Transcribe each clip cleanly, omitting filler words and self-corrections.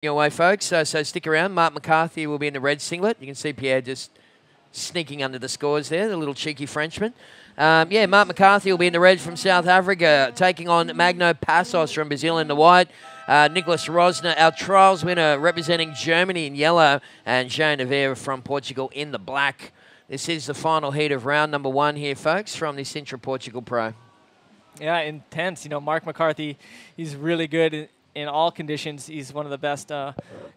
your way, folks. So stick around. Mark McCarthy will be in the red singlet. You can see Pierre just sneaking under the scores there, the little cheeky Frenchman. Yeah, Mark McCarthy will be in the red from South Africa, taking on Magno Passos from Brazil in the white. Nicholas Rosner, our trials winner, representing Germany in yellow, and João Naveira from Portugal in the black. This is the final heat of round number 1 here, folks, from the SINTRA Portugal Pro. Yeah, intense. You know, Mark McCarthy, he's really good in all conditions. He's one of the best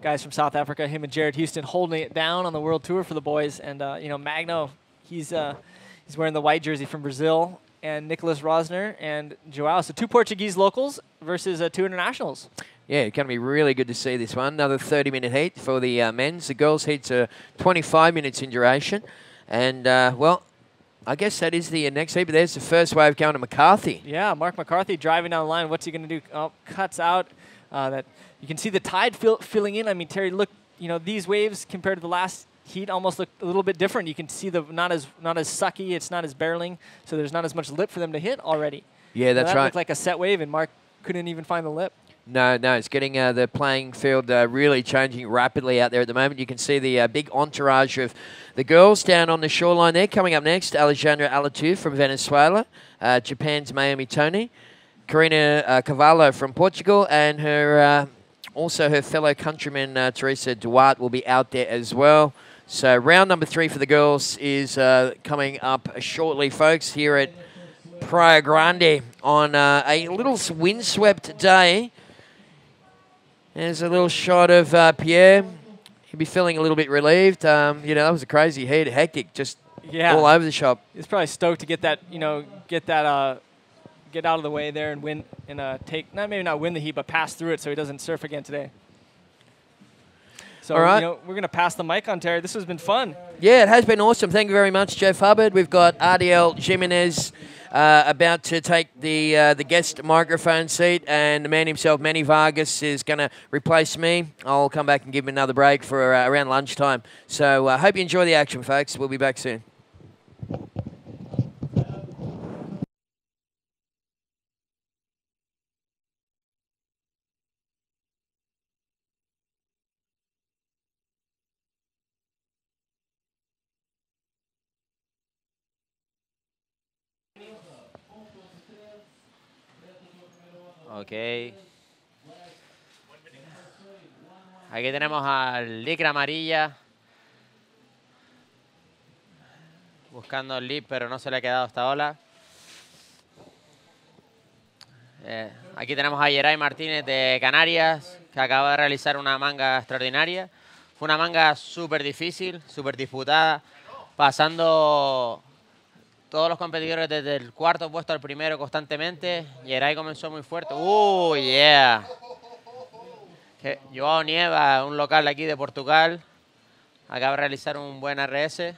guys from South Africa. Him and Jared Houston holding it down on the World Tour for the boys. And, you know, Magno, he's wearing the white jersey from Brazil. And Nicholas Rosner and João. So 2 Portuguese locals versus 2 internationals. Yeah, it's going to be really good to see this one. Another 30-minute heat for the men's. The girls' heats are 25 minutes in duration. And, well, I guess that is the next heat, but there's the first wave going to McCarthy. Yeah, Mark McCarthy driving down the line. What's he going to do? Oh, cuts out. That you can see the tide filling in. I mean, Terry, look, you know, these waves compared to the last heat almost look a little bit different. You can see the not as sucky. It's not as barreling, so there's not as much lip for them to hit already. Yeah, that's that right. Looked like a set wave, and Mark couldn't even find the lip. No, it's getting the playing field really changing rapidly out there at the moment. You can see the big entourage of the girls down on the shoreline there. Coming up next, Alexandra Alatu from Venezuela, Japan's Mayumi Toni, Karina Cavallo from Portugal, and her also her fellow countryman Teresa Duarte will be out there as well. So round number 3 for the girls is coming up shortly, folks, here at Praia Grande on a little windswept day. There's a little shot of Pierre. He'll be feeling a little bit relieved. You know, that was a crazy heat, hectic, just all over the shop. He's probably stoked to get that, you know, get out of the way there and win and maybe not win the heat, but pass through it so he doesn't surf again today. So, all right. You know, we're going to pass the mic on, Terry. This has been fun. Yeah, it has been awesome. Thank you very much, Jeff Hubbard. We've got RDL Jimenez about to take the guest microphone seat, and the man himself, Manny Vargas, is going to replace me. I'll come back and give him another break for around lunchtime. So I hope you enjoy the action, folks. We'll be back soon. Ok. Aquí tenemos al licra amarilla. Buscando el lip, pero no se le ha quedado esta ola. Aquí tenemos a Yeray Martínez de Canarias, que acaba de realizar una manga extraordinaria. Fue una manga súper difícil, súper disputada, pasando todos los competidores desde el 4.º puesto al primero constantemente. Yeray comenzó muy fuerte. Yeah! João Nieva, un local aquí de Portugal, acaba de realizar un buen RS.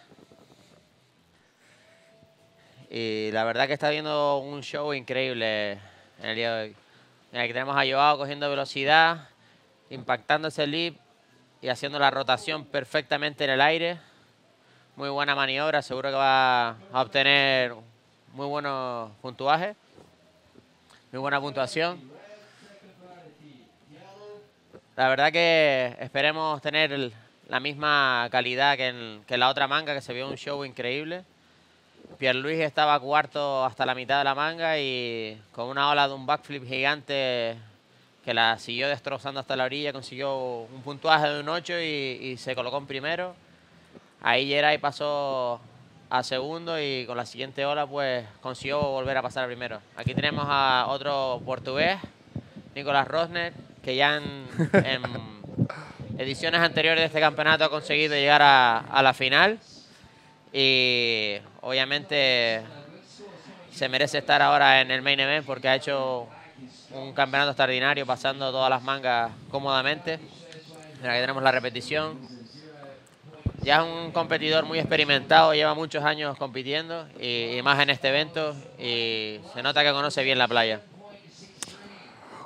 Y la verdad que está viendo un show increíble en el día de hoy. Aquí tenemos a João cogiendo velocidad, impactando ese lip y haciendo la rotación perfectamente en el aire. Muy buena maniobra, seguro que va a obtener muy buenos puntuajes, muy buena puntuación. La verdad que esperemos tener la misma calidad que en la otra manga, que se vio un show increíble. Pierluigi estaba 4.º hasta la mitad de la manga y con una ola de un backflip gigante que la siguió destrozando hasta la orilla, consiguió un puntuaje de un 8 y se colocó en primero. Ahí Yeray pasó a segundo y con la siguiente ola pues consiguió volver a pasar a primero. Aquí tenemos a otro portugués, Nicholas Rosner, que ya en ediciones anteriores de este campeonato ha conseguido llegar a la final. Y obviamente se merece estar ahora en el main event porque ha hecho un campeonato extraordinario, pasando todas las mangas cómodamente. Mira, aquí tenemos la repetición. Ya es un competidor muy experimentado, lleva muchos años compitiendo y más en este evento, y se nota que conoce bien la playa.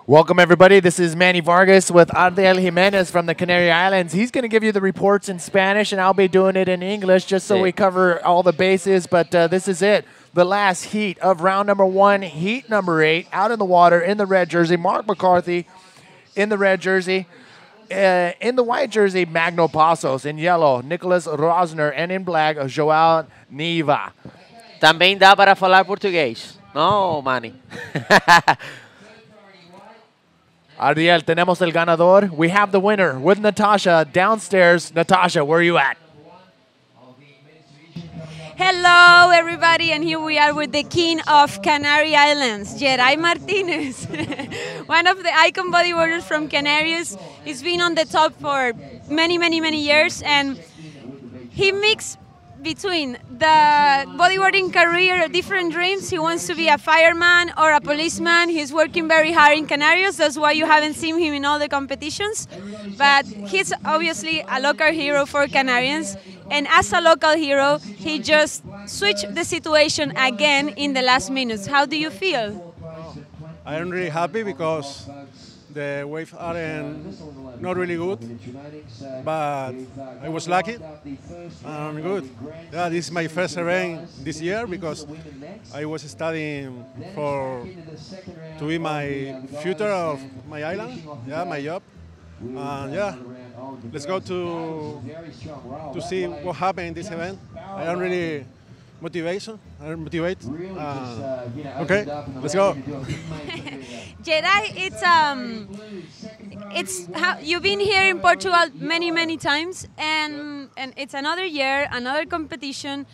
Welcome, everybody. This is Manny Vargas with Adriel Jimenez from the Canary Islands. He's going to give you the reports in Spanish, and I'll be doing it in English just so we cover all the bases. But this is it, the last heat of round number 1, heat number 8, out in the water in the red jersey. Mark McCarthy in the red jersey. in the white jersey, Magno Pasos. In yellow, Nicholas Rosner. And in black, Joao Neiva. Também dá para falar português. No, Manny. Ariel, tenemos el ganador. We have the winner with Natasha downstairs. Natasha, where are you at? Hello, everybody, and here we are with the king of Canary Islands, Geray Martinez, one of the icon bodybuilders from Canarias. He's been on the top for many, many, many years, and he mixed between the bodyboarding career, different dreams. He wants to be a fireman or a policeman. He's working very hard in Canarias. That's why you haven't seen him in all the competitions. But he's obviously a local hero for Canarians. And as a local hero, he just switched the situation again in the last minutes. How do you feel? I'm really happy because the waves aren't not really good, but I was lucky. I'm good. Yeah, this is my first event this year because I was studying to be my future of my island, yeah, my job. And yeah, let's go to see what happened in this event. I am really motivated. Okay, let's go. Geray, it's how you've been here in Portugal many, many times, and it's another year, another competition.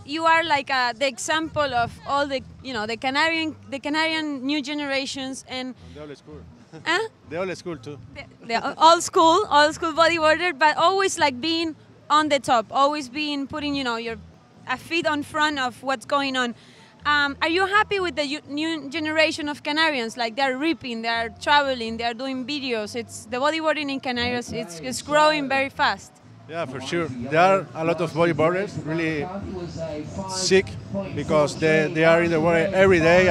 You are like the example of all the the Canarian new generations and. The old school. Huh? The old school too. The old school bodyboarder, but always like being on the top, always being putting your feet on front of what's going on. Are you happy with the new generation of Canarians? Like they're ripping, they're traveling, they're doing videos. It's the bodyboarding in Canarias. It's growing very fast. Yeah, for sure. There are a lot of bodyboarders really sick because they are in the water every day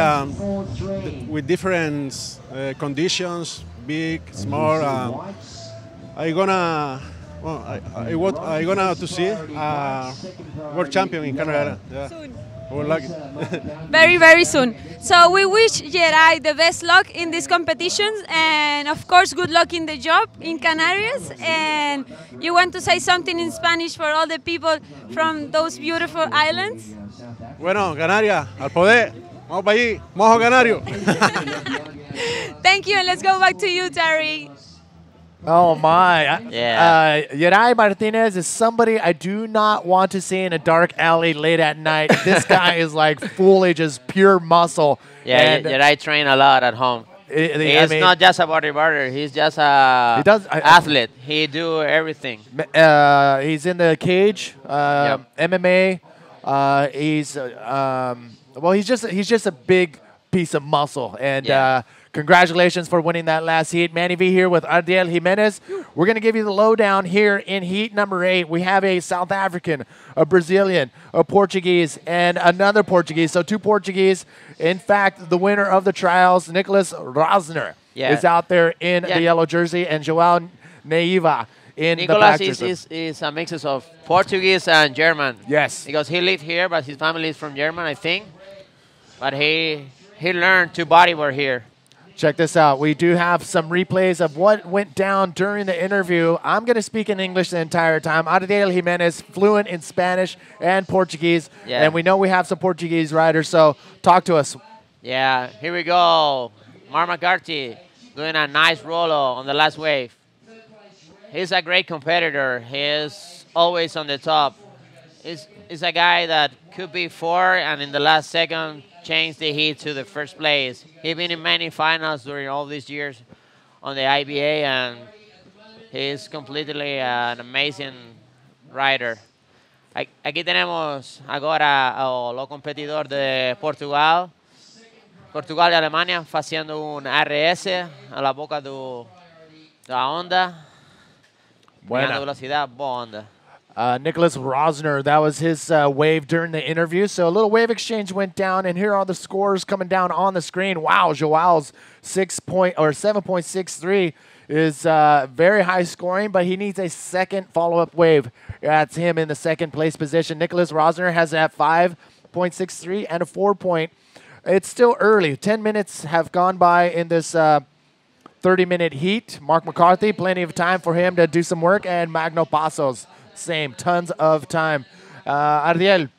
with different conditions, big, small. I gonna to see world champion in Canada. Yeah. Soon. We're lucky. Very, very soon. So we wish Geray the best luck in these competitions, and of course, good luck in the job in Canarias. And you want to say something in Spanish for all the people from those beautiful islands? Bueno, Canarias, al poder. Vamos para allí, mojo canario. Thank you, and let's go back to you, Terry. Oh my. Yeah. Geray Martinez is somebody I do not want to see in a dark alley late at night. This guy is like fully just pure muscle. Yeah, I train a lot at home. He's not just a bodybuilder. He's just a athlete. He do everything. He's in the cage, MMA. He's just a big piece of muscle. And congratulations for winning that last heat. Manny V here with Ardiel Jimenez. We're going to give you the lowdown here in heat number 8. We have a South African, a Brazilian, a Portuguese, and another Portuguese. So 2 Portuguese. In fact, the winner of the trials, Nicholas Rosner, is out there in the yellow jersey, and Joao Neiva in the black jersey. is a mix of Portuguese and German. Yes. Because he lived here, but his family is from German, I think. But he learned to bodyboard here. Check this out. We do have some replays of what went down during the interview. I'm going to speak in English the entire time. Ardiel Jimenez, fluent in Spanish and Portuguese. Yeah. And we know we have some Portuguese riders, so talk to us. Yeah, here we go. Mark McCarthy doing a nice roll on the last wave. He's a great competitor. He is always on the top. He's a guy that could be 4 and in the last second changed the heat to the first place. He's been in many finals during all these years on the IBA, and he's completely an amazing rider. Aquí tenemos agora o competidor de Portugal e Alemanha fazendo RS a la boca da onda. Ganhando velocidade, boa onda. Nicholas Rosner, that was his wave during the interview. So a little wave exchange went down, and here are the scores coming down on the screen. Wow, Joao's 7.63 is very high scoring, but he needs a second follow-up wave. That's him in the second place position. Nicholas Rosner has that 5.63 and a 4 point. It's still early. 10 minutes have gone by in this 30-minute heat. Mark McCarthy, plenty of time for him to do some work. And Magno Pasos, same, tons of time. Ardiel,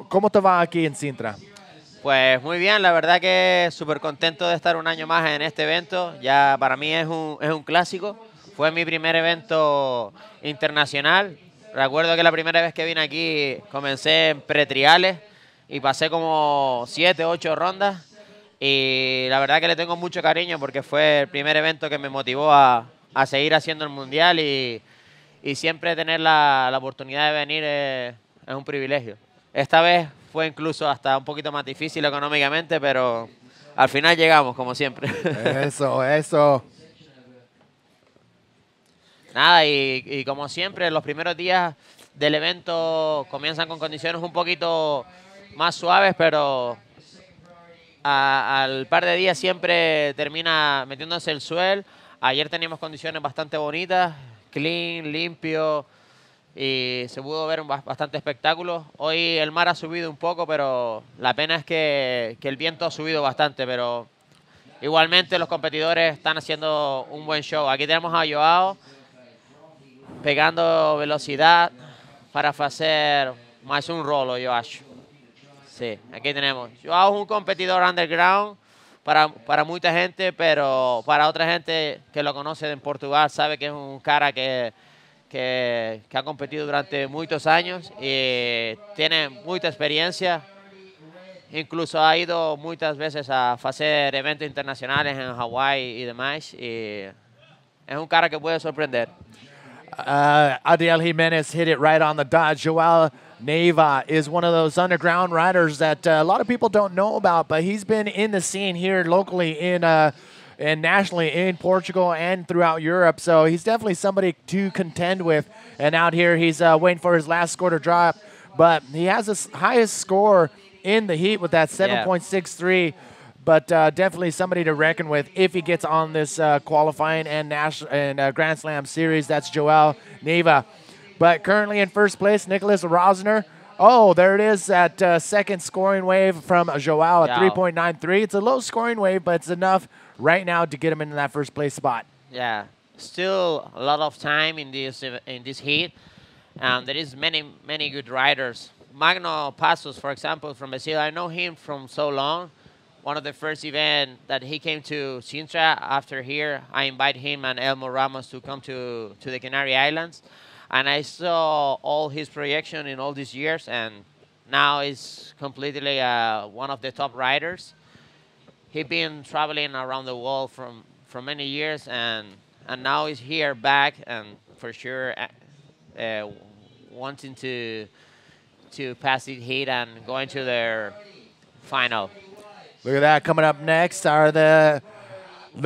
¿cómo te va aquí en Sintra? Pues muy bien, la verdad que súper contento de estar un año más en este evento. Ya para mí es un clásico. Fue mi primer evento internacional. Recuerdo que la primera vez que vine aquí comencé en pretriales y pasé como 7, 8 rondas. Y la verdad que le tengo mucho cariño porque fue el primer evento que me motivó a seguir haciendo el mundial y siempre tener la oportunidad de venir es un privilegio. Esta vez fue incluso hasta un poquito más difícil económicamente, pero al final llegamos, como siempre. Eso. Nada, y como siempre, los primeros días del evento comienzan con condiciones un poquito más suaves, pero al par de días siempre termina metiéndose el suelo. Ayer teníamos condiciones bastante bonitas, clean, limpio, y se pudo ver bastante espectáculo. Hoy el mar ha subido un poco, pero la pena es que el viento ha subido bastante, pero igualmente los competidores están haciendo un buen show. Aquí tenemos a Joao pegando velocidad para hacer más un rolo, yo acho. Sí, aquí tenemos. Joao es un competidor underground para mucha gente, pero para otra gente que lo conoce en Portugal sabe que es un cara que ha competido durante muchos años y tiene mucha experiencia. Incluso ha ido muchas veces a hacer eventos internacionales en Hawái y demás. Y es un cara que puede sorprender. Adiel Jimenez hit it right on the dot. Joao Neiva is one of those underground riders that a lot of people don't know about, but he's been in the scene here locally and nationally in Portugal and throughout Europe. So he's definitely somebody to contend with. And out here, he's waiting for his last score to drop. But he has the highest score in the heat with that 7.63. But definitely somebody to reckon with if he gets on this qualifying and Grand Slam series. That's Joao Neiva. But currently in first place, Nicholas Rosner. Oh, there it is, that second scoring wave from Joao at 3.93. It's a low scoring wave, but it's enough right now to get him into that first place spot. Yeah, still a lot of time in this heat. There is many good riders. Magno Passos, for example, from Brazil. I know him from so long. One of the first events that he came to Sintra after here, I invited him and Elmo Ramos to come to the Canary Islands. And I saw all his projection in all these years, and now he's completely one of the top riders. He's been traveling around the world for many years, and now he's here back, and for sure wanting to pass the heat and go into their final. Look at that. Coming up next are the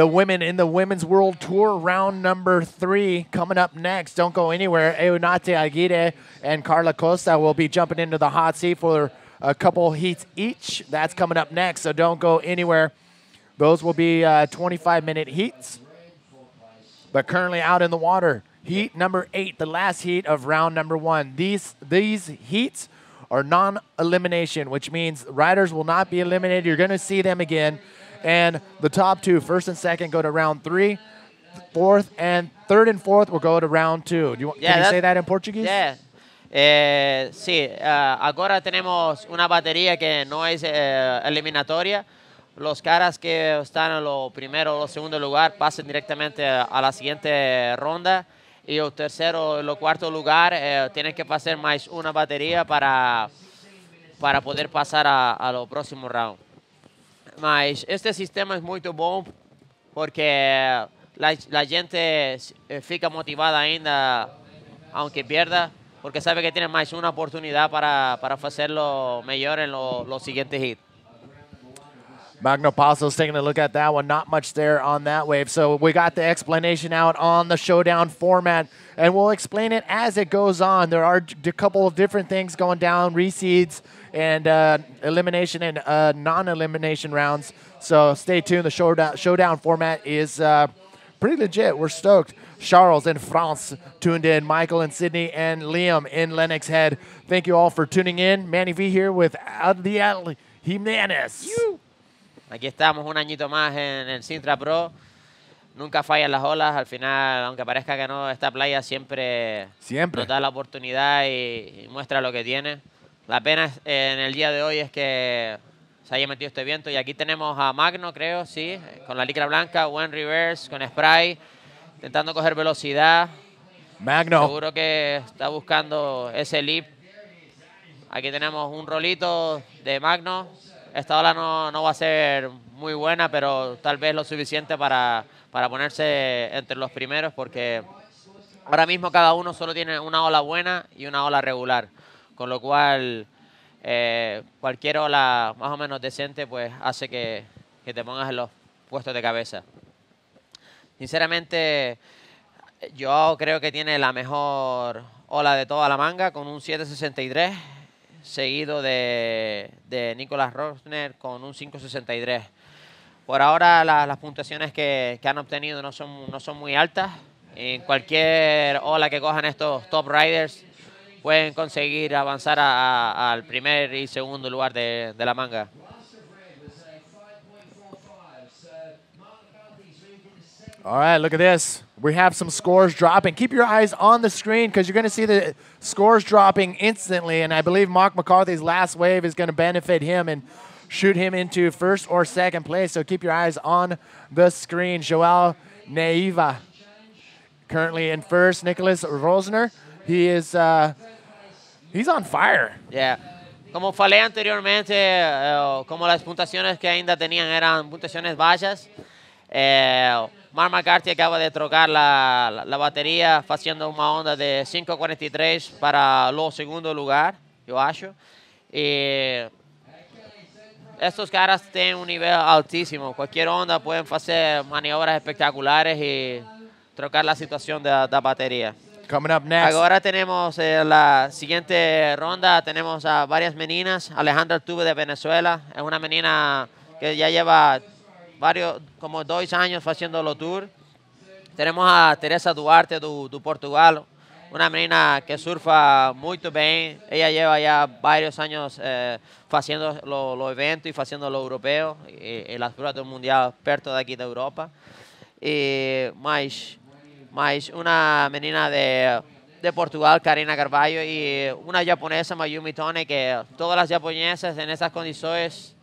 women in the Women's World Tour, round number 3. Coming up next, don't go anywhere. Eunate Aguirre and Carla Costa will be jumping into the hot seat for a couple heats each. That's coming up next, so don't go anywhere. Those will be 25-minute heats. But currently out in the water, heat number 8, the last heat of round number 1. These heats are non-elimination, which means riders will not be eliminated. You're going to see them again. And the top 2, first and second, go to round 3. Third and fourth will go to round 2. Can you say that in Portuguese? Yeah. Sí, ahora tenemos una batería que no es eliminatoria. Los caras que están en lo primero o lo segundo lugar pasan directamente a la siguiente ronda. Y el tercero y el cuarto lugar tienen que pasar más una batería para poder pasar a lo próximo round. Mas este sistema es muy bom porque la gente fica motivada ainda, aunque pierda, porque sabe que tiene más una oportunidad para hacerlo mejor en los siguientes hits. Magno Passos taking a look at that one. Not much there on that wave. So we got the explanation out on the showdown format, and we'll explain it as it goes on. There are a couple of different things going down, reseeds and elimination and non-elimination rounds. So stay tuned. The showdown format is pretty legit. We're stoked. Charles in France tuned in. Michael and Sydney and Liam in Lennox Head. Thank you all for tuning in. Manny V here with Adiel Jimenez. Aquí estamos un añito más en el Sintra Pro. Nunca fallan las olas. Al final, aunque parezca que no, esta playa siempre nos da la oportunidad y muestra lo que tiene. La pena en el día de hoy es que se haya metido este viento. Y aquí tenemos a Magno, creo, sí, con la licra blanca, buen reverse, con spray, intentando coger velocidad. Magno. Seguro que está buscando ese leap. Aquí tenemos un rolito de Magno. Esta ola no va a ser muy buena, pero tal vez lo suficiente para ponerse entre los primeros, porque ahora mismo cada uno solo tiene una ola buena y una ola regular. Con lo cual, cualquier ola más o menos decente pues hace que te pongas en los puestos de cabeza. Sinceramente, yo creo que tiene la mejor ola de toda la manga con un 7.63, seguido de Nicolas Rosner con un 5.63. Por ahora las puntuaciones que han obtenido no son muy altas. En cualquier ola que cojan estos top riders pueden conseguir avanzar al primer y segundo lugar de la manga. All right, look at this. We have some scores dropping. Keep your eyes on the screen because you're going to see the scores dropping instantly. And I believe Mark McCarthy's last wave is going to benefit him and shoot him into first or second place. So keep your eyes on the screen. Joao Neiva currently in first. Nicholas Rosner, he's on fire. Yeah. Como falé anteriormente, como las puntuaciones que ainda tenían eran puntuaciones bajas, Mark McCarthy acaba de trocar la batería haciendo una onda de 5.43 para el segundo lugar, yo acho. Y estos caras tienen un nivel altísimo. Cualquier onda pueden hacer maniobras espectaculares y trocar la situación de la batería. Coming up next. Ahora tenemos la siguiente ronda. Tenemos a varias meninas. Alejandra Tuve de Venezuela. Es una menina que ya lleva como 2 años haciendo los tours. Tenemos a Teresa Duarte de Portugal. Una menina que surfa muy bien. Ella lleva ya varios años haciendo los eventos y haciendo lo europeo y las pruebas del mundial perto de aquí de Europa. Y más una menina de Portugal, Karina Carvalho, y una japonesa, Mayumi Tone, que todas las japonesas en esas condiciones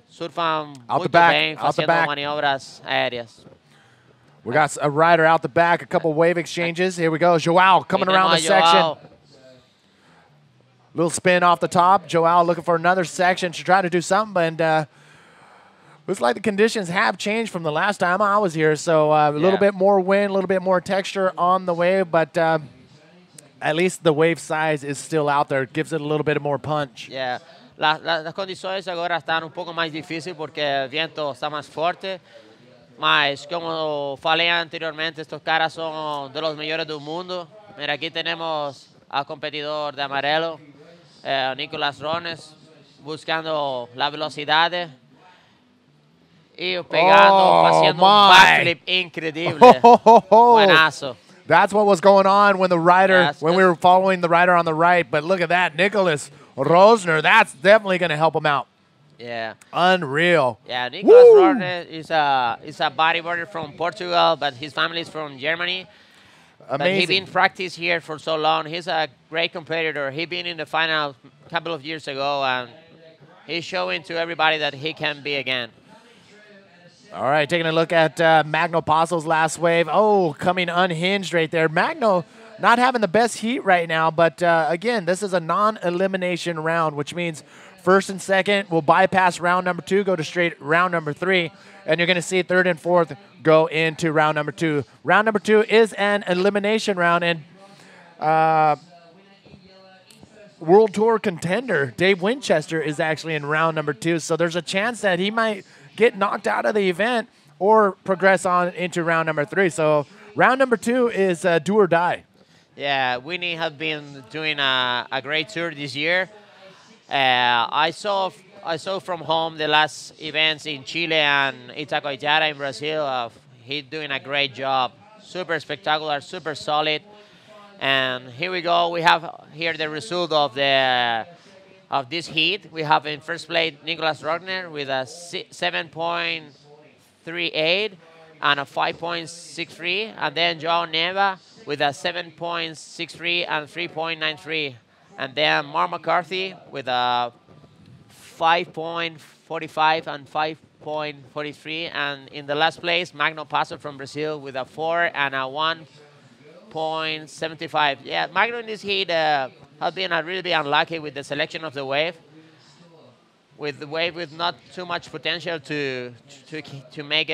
surfan muy bien haciendo maniobras aéreas. We got a rider out the back, a couple wave exchanges. Here we go. Joao coming around the section. Little spin off the top. Joao looking for another section to try to do something. And looks like the conditions have changed from the last time I was here. So a little bit more wind, a little bit more texture on the wave. But at least the wave size is still out there. It gives it a little bit more punch. Yeah. Las condiciones ahora están un poco más difíciles porque el viento está más fuerte. Mas, como falei anteriormente, estos caras son de los mejores del mundo. Mira, aquí tenemos al competidor de amarelo, Nicolas Rones, buscando la velocidad y pegando, haciendo un backflip increíble. Buenazo. That's what was going on when we were following the rider on the right. But look at that, Nicholas Rosner. That's definitely going to help him out. Yeah. Unreal. Yeah, Nicolas Rosner is a bodyboarder from Portugal, but his family is from Germany. Amazing. But he's been practiced here for so long. He's a great competitor. He's been in the final a couple of years ago, and he's showing to everybody that he can be again. All right, taking a look at Magno Passo's last wave. Oh, coming unhinged right there. Magno not having the best heat right now, but again, this is a non-elimination round, which means first and second will bypass round number 2, go to straight round number 3, and you're going to see third and fourth go into round number 2. Round number 2 is an elimination round, and World Tour contender Dave Winchester is actually in round number 2, so there's a chance that he might get knocked out of the event or progress on into round number 3. So round number 2 is do or die. Yeah, Winnie has been doing a great tour this year. I saw from home the last events in Chile and Itacoatiara in Brazil. He's doing a great job. Super spectacular, super solid. And here we go. We have here the result of the of this heat. We have in first place Nicolas Rogner with a 7.38 and a 5.63, and then Joao Neva with a 7.63 and 3.93, and then Mark McCarthy with a 5.45 and 5.43, and in the last place, Magno Passo from Brazil with a 4 and a 1.75. Yeah, Magno in this heat has been really unlucky with the selection of the wave. With the wave with not too much potential to make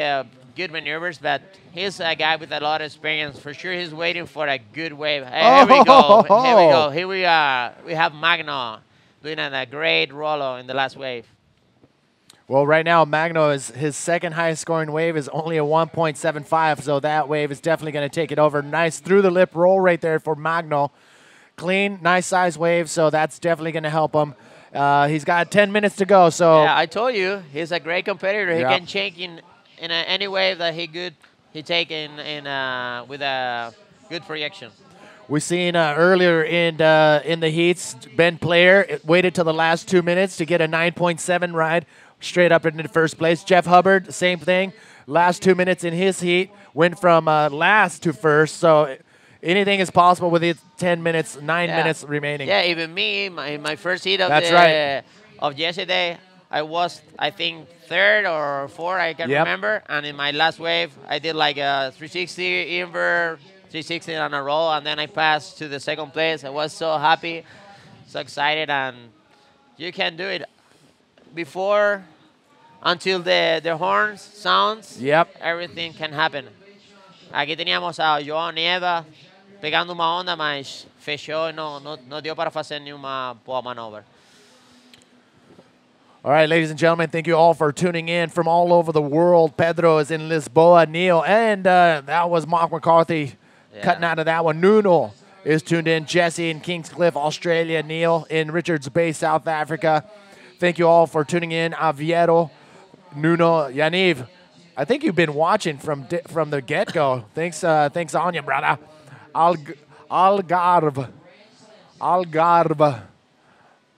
good maneuvers, but he's a guy with a lot of experience. For sure, he's waiting for a good wave. Hey, here we go. Here we go. Here we are. We have Magno doing a great rollo in the last wave. Well, right now, Magno is his second highest scoring wave is only a 1.75, so that wave is definitely going to take it over. Nice through the lip roll right there for Magno. Clean, nice size wave, so that's definitely going to help him. He's got 10 minutes to go, so. Yeah, I told you, he's a great competitor. He can change in any wave that he take with a good projection. We seen earlier in the heats, Ben Player waited till the last 2 minutes to get a 9.7 ride straight up into first place. Jeff Hubbard, same thing. Last 2 minutes in his heat, went from last to first. So anything is possible with it. 10 minutes, 9 minutes remaining. Yeah, even me, in my first heat of of yesterday, I was, I think, third or fourth, I can't remember. And in my last wave, I did like a 360 invert, 360 on a roll, and then I passed to the second place. I was so happy, so excited, and you can do it until the horn sounds. Everything can happen. Aquí teníamos a Joao Nieva pegando uma onda, mas fechou e não deu para fazer nenhuma boa manobra. All right, ladies and gentlemen, thank you all for tuning in from all over the world. Pedro is in Lisboa, Neil, and that was Mark McCarthy cutting out of that one. Nuno is tuned in. Jesse in Kingscliff, Australia. Neil in Richards Bay, South Africa. Thank you all for tuning in. Aviero, Nuno, Yaniv. I think you've been watching from the get-go. Thanks on you, brother. Algarve.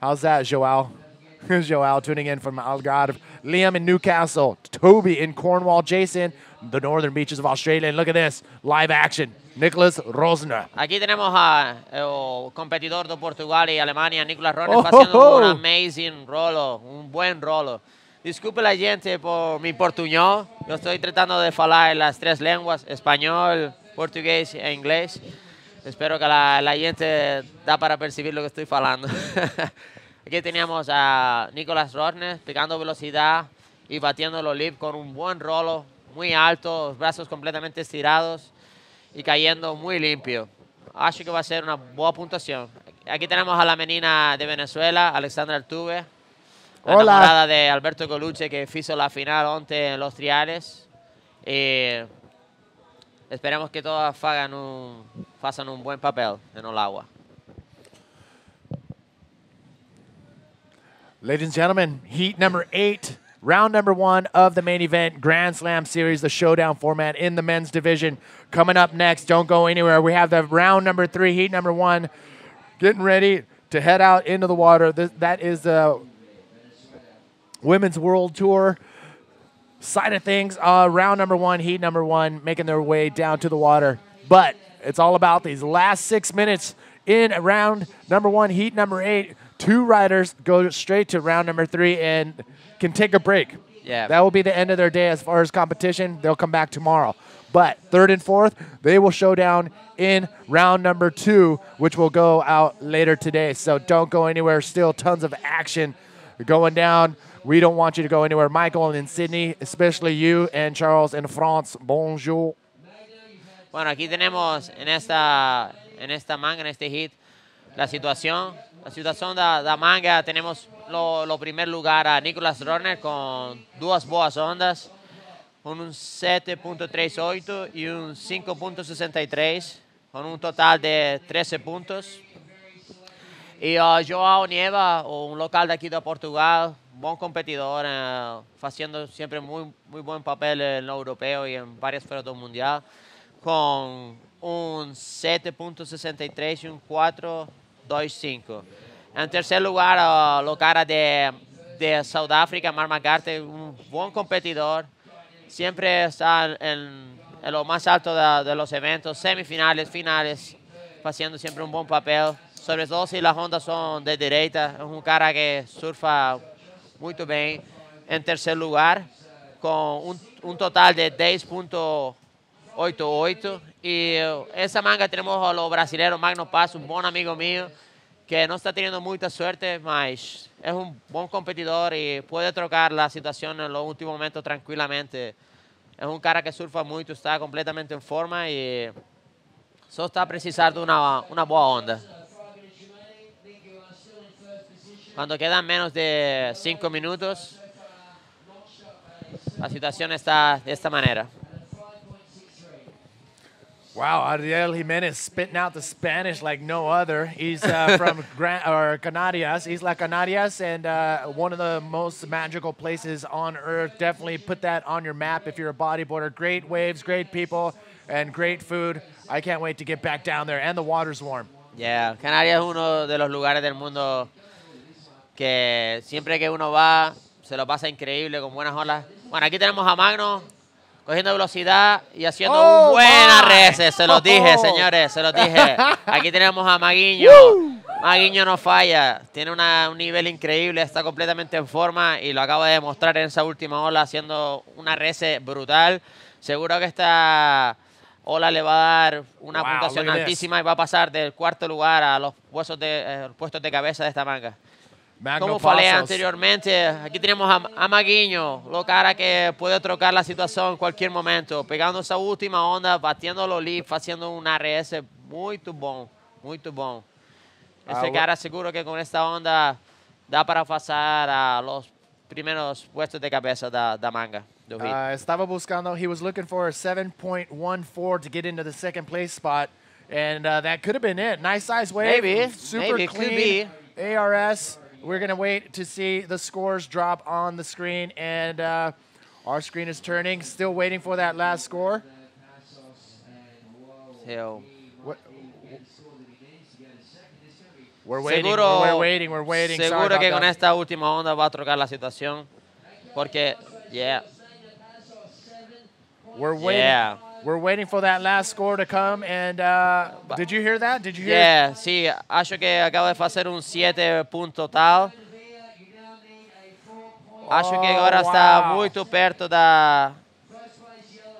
How's that, Joao? Joao tuning in from Algarve. Liam in Newcastle. Toby in Cornwall. Jason, the northern beaches of Australia. And look at this, live action. Nicholas Rosner. Aquí tenemos al competidor de Portugal y Alemania, Nicolas Rosner, haciendo un amazing rolo, un buen rolo. Disculpe la gente por mi portuñol. Yo estoy tratando de falar las tres lenguas, español, portugués e inglés. Espero que la gente da para percibir lo que estoy falando. Aquí teníamos a Nicolas Rosner picando velocidad y batiendo los lips con un buen rolo, muy alto, los brazos completamente estirados y cayendo muy limpio. Acho que va a ser una buena puntuación. Aquí tenemos a la menina de Venezuela, Alexandra Altuve, la enamorada de Alberto Colucci, que hizo la final onte en los triales. Esperemos que todas hagan un buen papel en el agua. Ladies and gentlemen, heat number 8, round number 1 of the main event, Grand Slam Series, the showdown format in the men's division. Coming up next, don't go anywhere. We have the round number 3, heat number 1, getting ready to head out into the water. That is the Women's World Tour side of things. Round number 1, heat number 1, making their way down to the water. But it's all about these last 6 minutes in round number 1, heat number 8. 2 riders go straight to round number 3 and can take a break. Yeah. That will be the end of their day as far as competition. They'll come back tomorrow. But 3rd and 4th, they will show down in round number 2, which will go out later today. So don't go anywhere. Still tons of action going down. We don't want you to go anywhere. Michael in Sydney, especially you, and Charles in France. Bonjour. Bueno, aquí tenemos en esta manga, en este hit, la situación de la manga. Tenemos lo primer lugar a Nicolas Rosner con 2 boas ondas, con un 7.38 y un 5.63, con un total de 13 puntos. Y Joao Nieva, un local de aquí de Portugal, buen competidor, haciendo siempre muy buen papel en lo europeo y en varias fueras del mundial, con un 7.63 y un 4.25. En tercer lugar, lo cara de Sudáfrica, Mark McCarthy, un buen competidor. Siempre está en lo más alto de los eventos, semifinales, finales, haciendo siempre un buen papel. Sobre todo si las ondas son de derecha, es un cara que surfa muy bien. En tercer lugar, con un total de 10.88. Y esa manga tenemos a los brasileños, Magno Passo, un buen amigo mío, que no está teniendo mucha suerte, mas es un buen competidor y puede trocar la situación en los últimos momentos tranquilamente. Es un cara que surfa mucho, está completamente en forma y solo está precisando una buena onda. Cuando quedan menos de 5 minutos, la situación está de esta manera. Wow, Adriel Jimenez spitting out the Spanish like no other. He's from Canarias, Isla Canarias, and one of the most magical places on earth. Definitely put that on your map if you're a bodyboarder. Great waves, great people, and great food. I can't wait to get back down there, and the water's warm. Yeah, Canarias es uno de los lugares del mundo que siempre que uno va se lo pasa increíble con buenas olas. Bueno, aquí tenemos a Magno cogiendo velocidad y haciendo un buen arrece. Se los dije, señores, se los dije. Aquí tenemos a Maguinho. Maguinho no falla. Tiene un nivel increíble, está completamente en forma y lo acaba de demostrar en esa última ola haciendo un arrece brutal. Seguro que esta ola le va a dar una puntuación altísima y va a pasar del cuarto lugar a los puestos de cabeza de esta manga. Como falei anteriormente, aquí tenemos a Maguinho, lo cara que puede trocar la situación en cualquier momento, pegando esa última onda, batiendo los leaps, haciendo un RS muy bom, muito bom. Ese cara seguro que con esta onda da para pasar a los primeros puestos de cabeza da manga. Estaba buscando, he was looking for a 7.14 to get into the second place spot, and that could have been it. Nice size wave, super clean ARS. We're going to wait to see the scores drop on the screen, and our screen is turning, still waiting for that last score. We're waiting, we're waiting. Seguro que con esta última onda va a trocar la situación, porque, We're waiting. We're waiting for that last score to come, and did you hear that? Did you hear? Yeah, sí, acho que acaba de hacer un 7 punto tal. Acho que agora está muito perto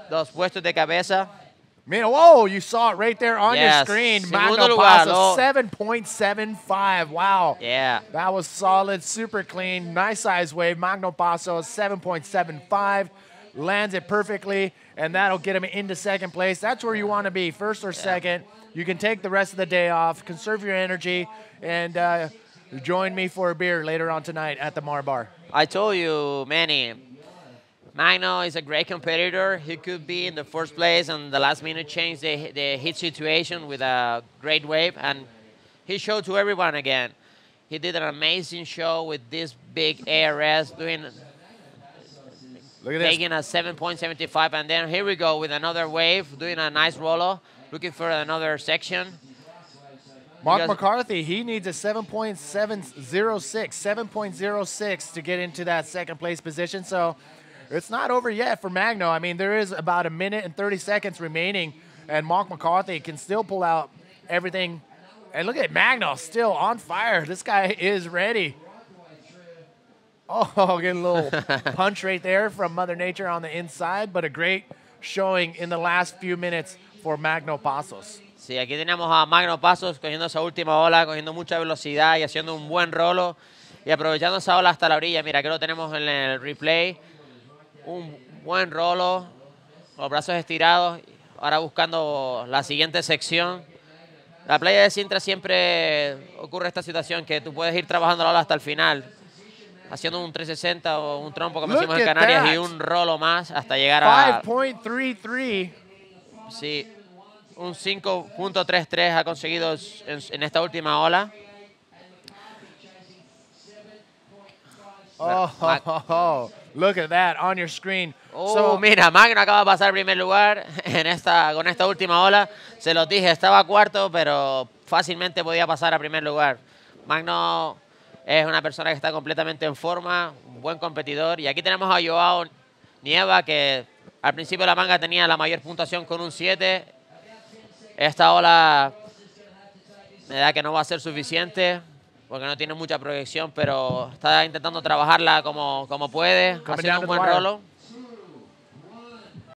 dos puestos de cabeza. Whoa, you saw it right there on your screen. Magno Passo, 7.75. Wow. Yeah. That was solid, super clean, nice size wave. Magno Passo, 7.75. Lands it perfectly, and that'll get him into second place. That's where you want to be, first or second. You can take the rest of the day off, conserve your energy, and join me for a beer later on tonight at the Mar Bar. I told you, Manny, Magno is a great competitor. He could be in the first place and the last minute change the hit situation with a great wave, and he showed to everyone again. He did an amazing show with this big ARS, taking a 7.75, and then here we go with another wave, doing a nice roller, looking for another section. Mark McCarthy, he needs a 7.06 to get into that second place position, so it's not over yet for Magno. I mean, there is about a minute and 30 seconds remaining, and Mark McCarthy can still pull out everything. And look at Magno, still on fire. This guy is ready. Oh, getting a little punch right there from Mother Nature on the inside, but a great showing in the last few minutes for Magno Passos. Sí, aquí tenemos a Magno Passos cogiendo esa última ola, cogiendo mucha velocidad y haciendo un buen rolo y aprovechando esa ola hasta la orilla. Mira, aquí lo tenemos en el replay. Un buen rolo, los brazos estirados, ahora buscando la siguiente sección. La playa de Sintra siempre ocurre esta situación que tú puedes ir trabajando la ola hasta el final, haciendo un 360 o un trompo como decimos en Canarias y un rolo más hasta llegar a 5.33. Sí, un 5.33 ha conseguido en esta última ola. Look at that on your screen. Mira, Magno acaba de pasar primer lugar con esta última ola. Se los dije, estaba cuarto, pero fácilmente podía pasar a primer lugar. Magno es una persona que está completamente en forma, un buen competidor. Y aquí tenemos a Joao Nieva, que al principio de la manga tenía la mayor puntuación con un 7. Esta ola me da que no va a ser suficiente porque no tiene mucha proyección, pero está intentando trabajarla como puede, haciendo un buen rolo.